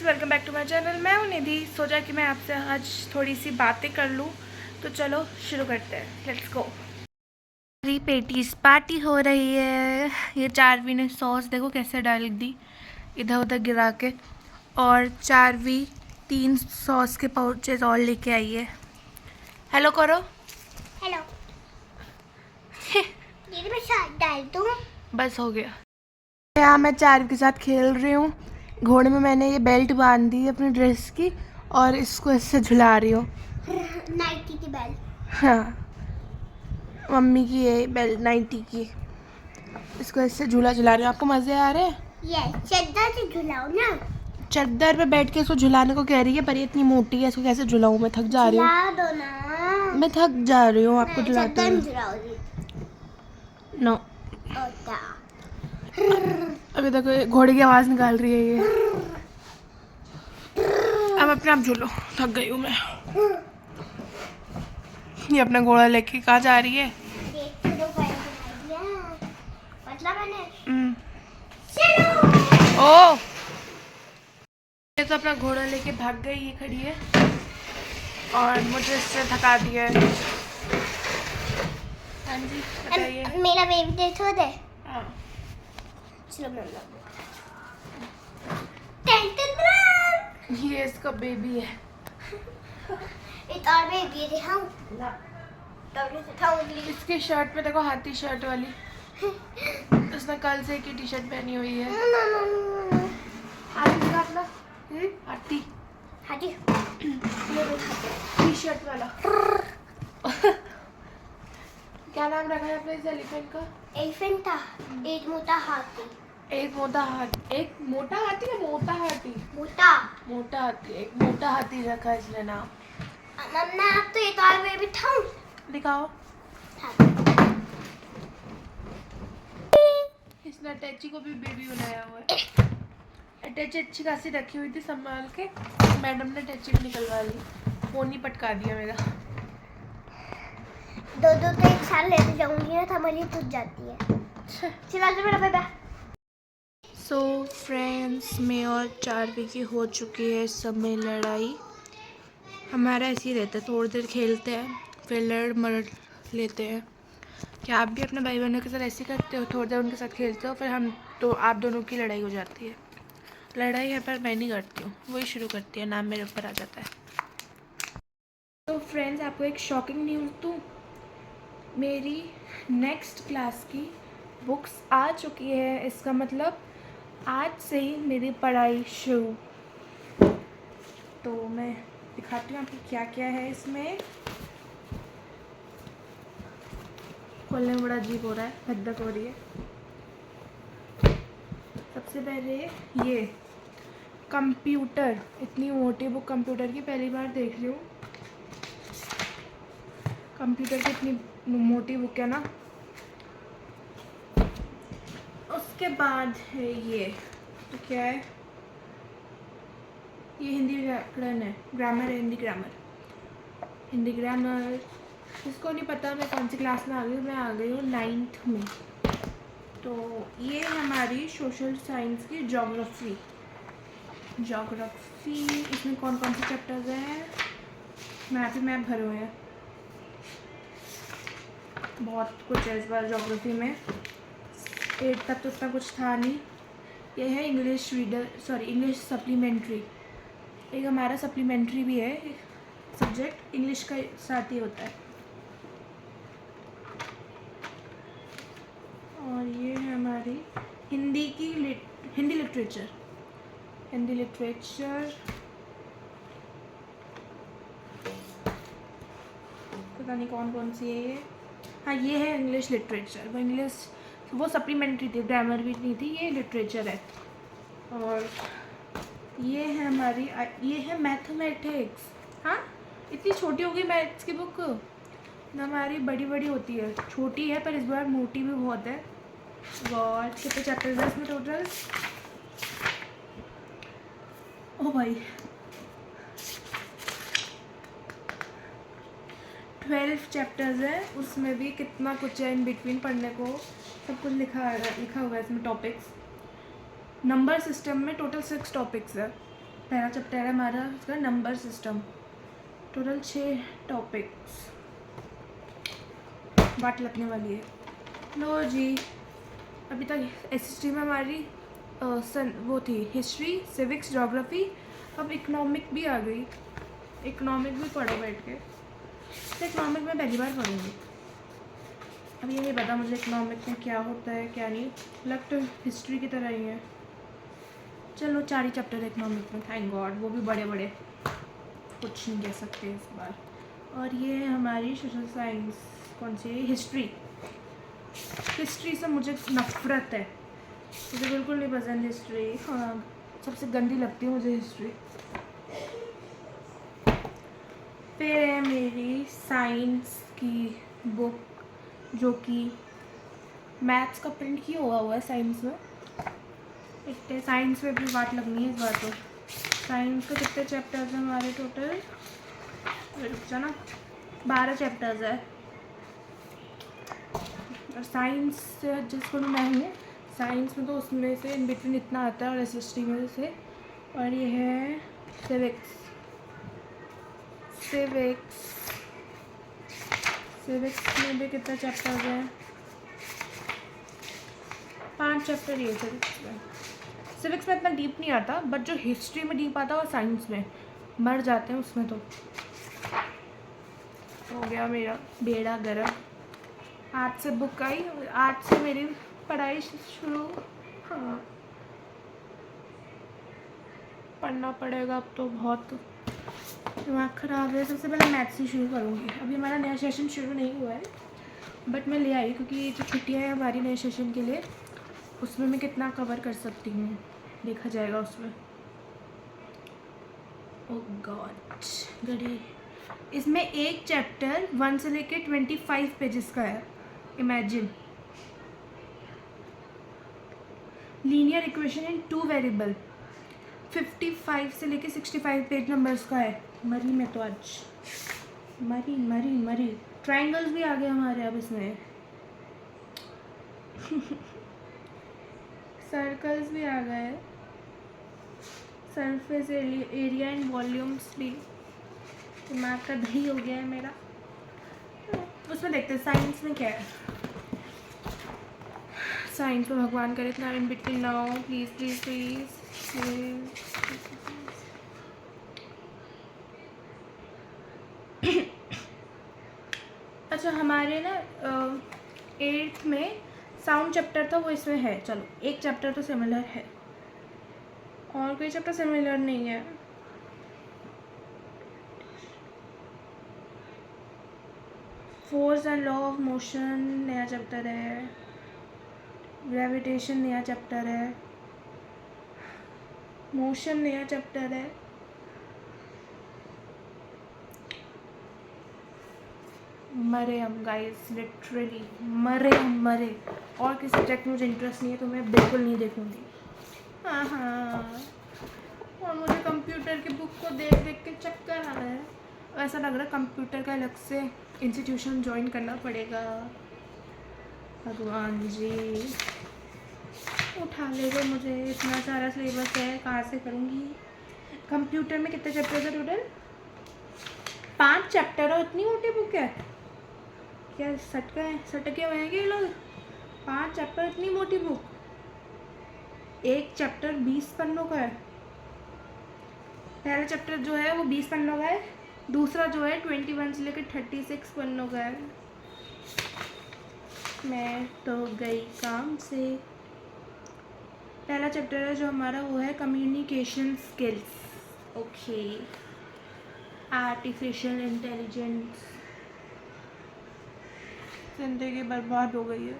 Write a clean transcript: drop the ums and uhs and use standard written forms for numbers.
Welcome back to my channel. मैं हूं निधि। सोचा कि मैं आपसे आज थोड़ी सी बातें कर लूं, तो चलो शुरू करते हैं। Let's go. मेरी पेटीज पार्टी हो रही है। ये चारवी ने सॉस देखो कैसे डाल दी इधर उधर गिरा के, और चारवी 3 सॉस के पाउचेस और लेके आई है। हेलो करो। हेलो। दीदी मैं साथ डाल दूँ? बस हो गया। यहाँ मैं चारवी के साथ खेल रही हूँ। घोड़े में मैंने ये बेल्ट बांध दी अपनी ड्रेस की और इसको इससे झुला रही हूँ। नाइटी की बेल्ट। हाँ, मम्मी की ये बेल्ट नाइटी की। इसको इससे झूला झुला रही हूँ। आपको मज़े आ रहे हैं? ये चद्दर से झुलाओ ना। चद्दर पे बैठ के इसको झुलाने को कह रही है, पर ये इतनी मोटी है, इसको कैसे झुलाऊँ? मैं थक जा रही हूँ। झुला दो ना। मैं थक जा रही हूँ आपको झुलाते चद्दर हुए। में झुलाओगी? नो। ओता। अभी तक ये घोड़े की आवाज़ निकाल रही है ये। अब अपने आप झूलो, थक गई हूँ मैं। ये अपना घोड़ा लेके कहाँ जा रही है? देख तो दो पैर दिखाई दिया। मतलब मैंने चलो। ओ, ये तो अपना घोड़ा लेके भाग गई। ये खड़ी है और मुझे इससे थका दिया है। हाँ जी बताइए। मेरा बेबी देखो दे। हाँ। चलो मम्मा। ये इसका बेबी है। एक और बेबी दिखाऊं? इसकी शर्ट पे देखो, हाथी शर्ट वाली। उसने कल से की टी शर्ट पहनी हुई है। हाथी दिखा अपना। हाथी हाथी टी शर्ट वाला। क्या नाम रखा है आपने इस एलिफेंट का? एलिफेंट था। एक मोटा हाथी। एक मोटा हाथी। एक मोटा हाथी या मोटा हाथी? मोटा मोटा हाथी। एक मोटा हाथी रखा है इसने नाम। मम्मा आप तो एक और बेबी था। दिखाओ। इसने अटैची को भी बेबी बनाया हुआ है। अटैची अच्छी खासी रखी हुई थी संभाल के, मैडम ने अटैची भी निकलवा ली। फोन ही पटका दिया मेरा। दो तो एक साल लेते जाऊंगी ना, थमली टूट जाती है। चला जो मेरा बेटा। सो फ्रेंड्स, मैं और चारवी की हो चुकी है सब में लड़ाई। हमारा ऐसे ही रहता है, थोड़ी देर खेलते हैं फिर लड़ मर लेते हैं। क्या आप भी अपने भाई बहनों के साथ ऐसे करते हो? थोड़ी देर उनके साथ खेलते हो, फिर हम तो आप दोनों की लड़ाई हो जाती है। लड़ाई है पर मैं नहीं करती हूँ, वही शुरू करती है, नाम मेरे ऊपर आ जाता है। तो फ्रेंड्स, आपको एक शॉकिंग न्यूज़ दूँ। मेरी नेक्स्ट क्लास की बुक्स आ चुकी है। इसका मतलब आज से ही मेरी पढ़ाई शुरू। तो मैं दिखाती हूँ आपको क्या क्या है इसमें। खोलने में बड़ा अजीब हो रहा है, धक हो रही है। सबसे पहले ये कंप्यूटर, इतनी मोटी बुक कंप्यूटर की पहली बार देख रही हूँ। कंप्यूटर की इतनी मोटी बुक है ना। उसके बाद है ये, तो क्या है ये? हिंदी व्याकरण है, ग्रामर है, हिंदी ग्रामर। हिंदी ग्रामर जिसको नहीं पता मैं कौन सी क्लास में आ गई हूँ, मैं आ गई हूँ 9th में। तो ये हमारी सोशल साइंस की ज्योग्राफी। इसमें कौन कौन से चैप्टर्स हैं? मैथ ही मैथ भरे हुए हैं, बहुत कुछ है इस बार ज्योग्राफी में। 8 तक तो उतना कुछ था नहीं। ये है English reader, sorry English supplementary. एक हमारा सप्लीमेंट्री भी है सब्जेक्ट, इंग्लिश का साथ ही होता है। और ये है हमारी हिंदी की हिंदी लिटरेचर। पता नहीं कौन कौन सी है ये। हाँ, ये है इंग्लिश लिटरेचर। वो सप्लीमेंट्री थी, ग्रामर भी नहीं थी, ये लिटरेचर है। और ये है हमारी, ये है मैथमेटिक्स। हाँ, इतनी छोटी हो गई मैथ्स की बुक। हमारी बड़ी बड़ी होती है, छोटी है पर इस बार मोटी भी बहुत है। और कितने चैप्टर्स हैं इसमें टोटल? ओ भाई, 12 चैप्टर्स है। उसमें भी कितना कुछ है इन बिटवीन पढ़ने को। सब कुछ लिखा हुआ है इसमें। टॉपिक्स नंबर सिस्टम में टोटल 6 टॉपिक्स है। पहला चैप्टर है हमारा इसका नंबर सिस्टम। टोटल 6 टॉपिक्स बात लगने वाली है। लो जी, अभी तक एसएसटी में हमारी वो थी हिस्ट्री, सिविक्स, ज्योग्राफी, अब इकोनॉमिक भी आ गई। इकोनॉमिक भी पढ़ो बैठ के। तो इकोनॉमिक में पहली बार पढ़ूँगी। अब ये नहीं पता मुझे इकोनॉमिक में क्या होता है क्या नहीं, लग तो हिस्ट्री की तरह ही है। चलो 4 ही चैप्टर है इकोनॉमिक में, थैंक गॉड, वो भी बड़े बड़े, कुछ नहीं कह सकते इस बार। और ये है हमारी सोशल साइंस, कौन सी, हिस्ट्री। हिस्ट्री से मुझे नफ़रत है, मुझे बिल्कुल नहीं पसंद हिस्ट्री। हाँ, सबसे गंदी लगती है मुझे हिस्ट्री। फिर है मेरी साइंस की बुक, जो कि मैथ्स का प्रिंट ही हुआ है साइंस में। इतने साइंस में भी बात लगनी है इस बार तो। साइंस के कितने चैप्टर्स हैं हमारे टोटल, रुक जा ना, 12 चैप्टर्स है। और साइंस से जिसको मैं हूँ साइंस में, तो उसमें से इन बिटवीन इतना आता है, और एसएसटी में से। और ये है सिविक्स। सिविक्स में भी कितना चैप्टर्स हैं, 5 चैप्टर ये सिविक्स में। सिविक्स में इतना डीप नहीं आता, बट जो हिस्ट्री में डीप आता है वो साइंस में मर जाते हैं उसमें। तो हो गया मेरा बेड़ा गर्म। आज से बुक आई, आज से मेरी पढ़ाई शुरू। हाँ, पढ़ना पड़ेगा अब तो, बहुत दिमाग ख़राब है। सबसे पहले मैथ्स ही शुरू करूँगी। अभी हमारा नया सेशन शुरू नहीं हुआ है, बट मैं ले आई क्योंकि जो छुट्टियाँ हैं हमारी नए सेशन के लिए, उसमें मैं कितना कवर कर सकती हूँ देखा जाएगा उसमें। ओह गॉड गड़ी, इसमें एक चैप्टर 1 से लेके 25 पेजेस का है। Imagine, linear equation in 2 variable, 55 से लेके 65 पेज नंबर्स का है। मरी मैं तो आज, मरी। ट्रायंगल्स भी आ गए हमारे अब इसमें सर्कल्स भी आ गए, सरफेस एरिया एंड वॉल्यूम्स भी। दिमाग का दही हो गया है मेरा। उसमें देखते हैं साइंस में क्या है। साइंस में भगवान करे इतना इन बिटवीन ना हो, प्लीज़। अच्छा, हमारे ना 8th में साउंड चैप्टर था, वो इसमें है। चलो एक चैप्टर तो सिमिलर है, और कोई चैप्टर सिमिलर नहीं है। Force and law of motion नया चैप्टर है, ग्रेविटेशन नया चैप्टर है, मोशन नया चैप्टर है। मरे हम गाइस, लिटरली मरे। और किसी सब्जेक्ट में मुझे इंटरेस्ट नहीं है तो मैं बिल्कुल नहीं देखूँगी। हाँ, और मुझे कंप्यूटर की बुक को देख के चक्कर आ रहा है। ऐसा लग रहा है कंप्यूटर का अलग से इंस्टीट्यूशन ज्वाइन करना पड़ेगा। भगवान जी उठा ले गए मुझे, इतना सारा सिलेबस है, कहाँ से करूँगी। कंप्यूटर में कितने चैप्टर है टोटल, 5 चैप्टर और इतनी मोटी बुक है क्या? सटके हुए हैं ये लोग। 5 चैप्टर, इतनी मोटी बुक। एक चैप्टर 20 पन्नों का है। पहला चैप्टर जो है वो 20 पन्नों का है, दूसरा जो है 21 से लेकर 36 पन्नों का है। मैं तो गई काम से। पहला चैप्टर है जो हमारा वो है communication skills. Okay, artificial intelligence. ज़िंदगी बर्बाद हो गई है।